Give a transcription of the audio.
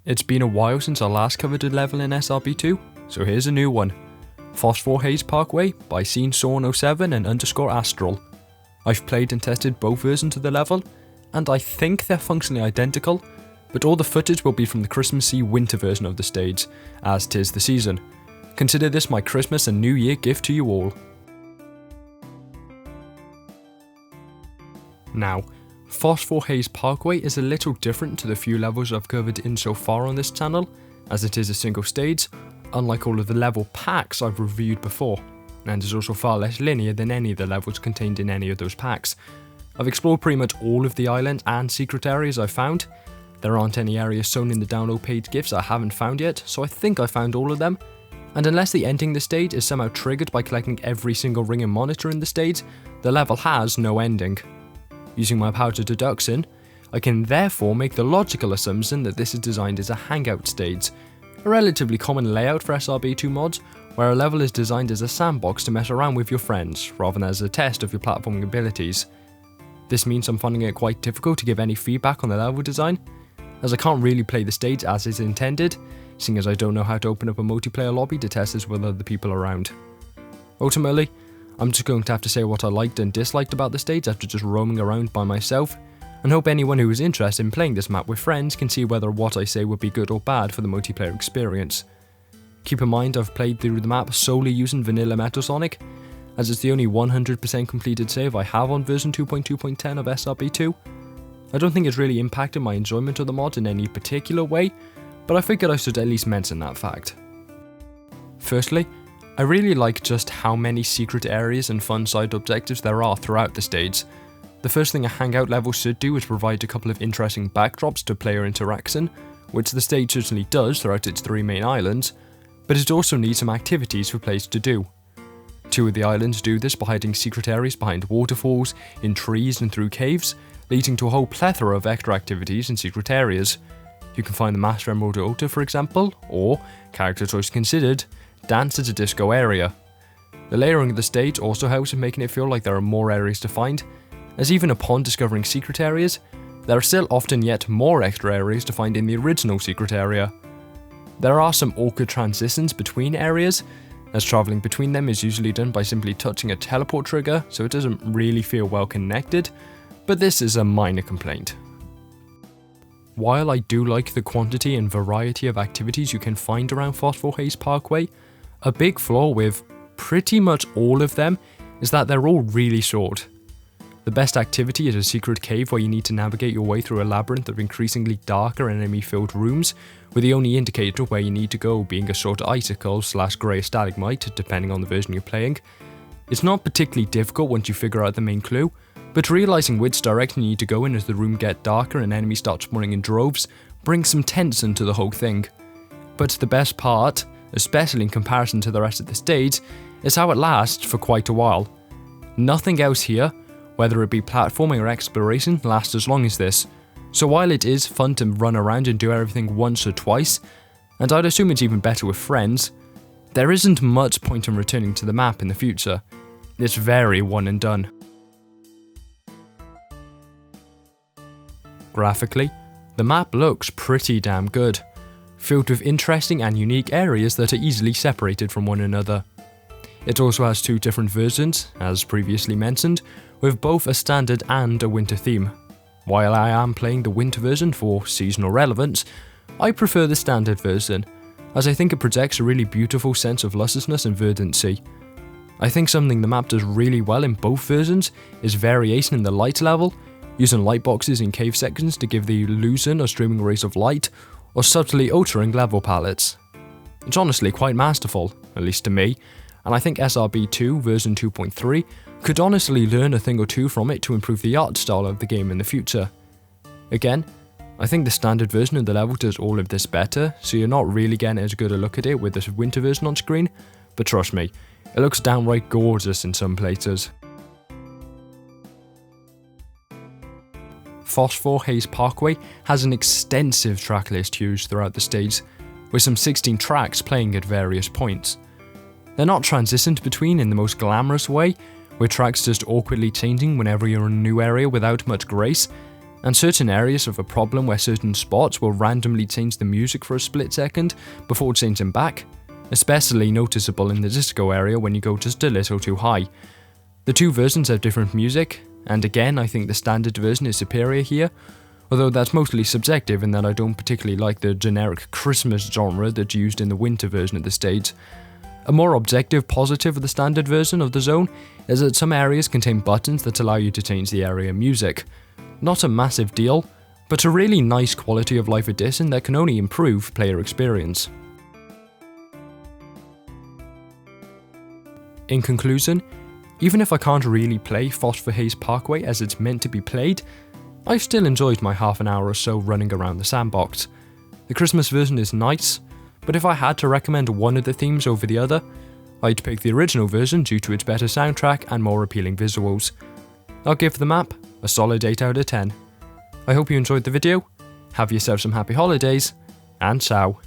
It's been a while since I last covered a level in SRB2, so here's a new one. Phosphor Haze Parkway by SceneSawn07 and _Astral. I've played and tested both versions of the level, and I think they're functionally identical, but all the footage will be from the Christmassy winter version of the stage, as 'tis the season. Consider this my Christmas and New Year gift to you all. Now, Phosphor Haze Parkway is a little different to the few levels I've covered in so far on this channel, as it is a single stage, unlike all of the level packs I've reviewed before, and is also far less linear than any of the levels contained in any of those packs. I've explored pretty much all of the islands and secret areas I've found. There aren't any areas shown in the download page gifts I haven't found yet, so I think I found all of them, and unless the ending the stage is somehow triggered by collecting every single ring and monitor in the stage, the level has no ending. Using my power to deduction, I can therefore make the logical assumption that this is designed as a hangout stage, a relatively common layout for SRB2 mods, where a level is designed as a sandbox to mess around with your friends, rather than as a test of your platforming abilities. This means I'm finding it quite difficult to give any feedback on the level design, as I can't really play the stage as is intended, seeing as I don't know how to open up a multiplayer lobby to test this with other people around. Ultimately, I'm just going to have to say what I liked and disliked about the stage after just roaming around by myself, and hope anyone who is interested in playing this map with friends can see whether what I say would be good or bad for the multiplayer experience. Keep in mind I've played through the map solely using vanilla Metal Sonic, as it's the only 100% completed save I have on version 2.2.10 of SRB2. I don't think it's really impacted my enjoyment of the mod in any particular way, but I figured I should at least mention that fact. Firstly, I really like just how many secret areas and fun side objectives there are throughout the stage. The first thing a hangout level should do is provide a couple of interesting backdrops to player interaction, which the stage certainly does throughout its 3 main islands, but it also needs some activities for players to do. 2 of the islands do this by hiding secret areas behind waterfalls, in trees and through caves, leading to a whole plethora of extra activities in secret areas. You can find the Master Emerald Altar for example, or, character choice considered, Dance at a Disco area. The layering of the stage also helps in making it feel like there are more areas to find, as even upon discovering secret areas, there are still often yet more extra areas to find in the original secret area. There are some awkward transitions between areas, as travelling between them is usually done by simply touching a teleport trigger, so it doesn't really feel well connected, but this is a minor complaint. While I do like the quantity and variety of activities you can find around Phosphor Haze Parkway, a big flaw with pretty much all of them is that they're all really short. The best activity is a secret cave where you need to navigate your way through a labyrinth of increasingly darker enemy-filled rooms, with the only indicator where you need to go being a short icicle/grey stalagmite, depending on the version you're playing. It's not particularly difficult once you figure out the main clue, but realising which direction you need to go in as the room gets darker and enemies start spawning in droves brings some tension to the whole thing. But the best part, especially in comparison to the rest of the stage, is how it lasts for quite a while. Nothing else here, whether it be platforming or exploration, lasts as long as this, so while it is fun to run around and do everything once or twice, and I'd assume it's even better with friends, there isn't much point in returning to the map in the future. It's very one and done. Graphically, the map looks pretty damn good, filled with interesting and unique areas that are easily separated from one another. It also has 2 different versions, as previously mentioned, with both a standard and a winter theme. While I am playing the winter version for seasonal relevance, I prefer the standard version, as I think it projects a really beautiful sense of lusciousness and verdancy. I think something the map does really well in both versions is variation in the light level, using light boxes in cave sections to give the illusion of streaming rays of light, or subtly altering level palettes. It's honestly quite masterful, at least to me, and I think SRB2 version 2.3 could honestly learn a thing or two from it to improve the art style of the game in the future. Again, I think the standard version of the level does all of this better, so you're not really getting as good a look at it with this winter version on screen, but trust me, it looks downright gorgeous in some places. Phosphor Haze Parkway has an extensive track list used throughout the stage, with some 16 tracks playing at various points. They're not transitioned between in the most glamorous way, with tracks just awkwardly changing whenever you're in a new area without much grace, and certain areas have a problem where certain spots will randomly change the music for a split second before changing back, especially noticeable in the disco area when you go just a little too high. The two versions have different music, and again I think the standard version is superior here, although that's mostly subjective in that I don't particularly like the generic Christmas genre that's used in the winter version of the stage. A more objective positive of the standard version of the zone is that some areas contain buttons that allow you to change the area music. Not a massive deal, but a really nice quality of life addition that can only improve player experience. In conclusion, even if I can't really play Phosphor Haze Parkway as it's meant to be played, I've still enjoyed my half an hour or so running around the sandbox. The Christmas version is nice, but if I had to recommend one of the themes over the other, I'd pick the original version due to its better soundtrack and more appealing visuals. I'll give the map a solid 8 out of 10. I hope you enjoyed the video, have yourself some happy holidays, and ciao.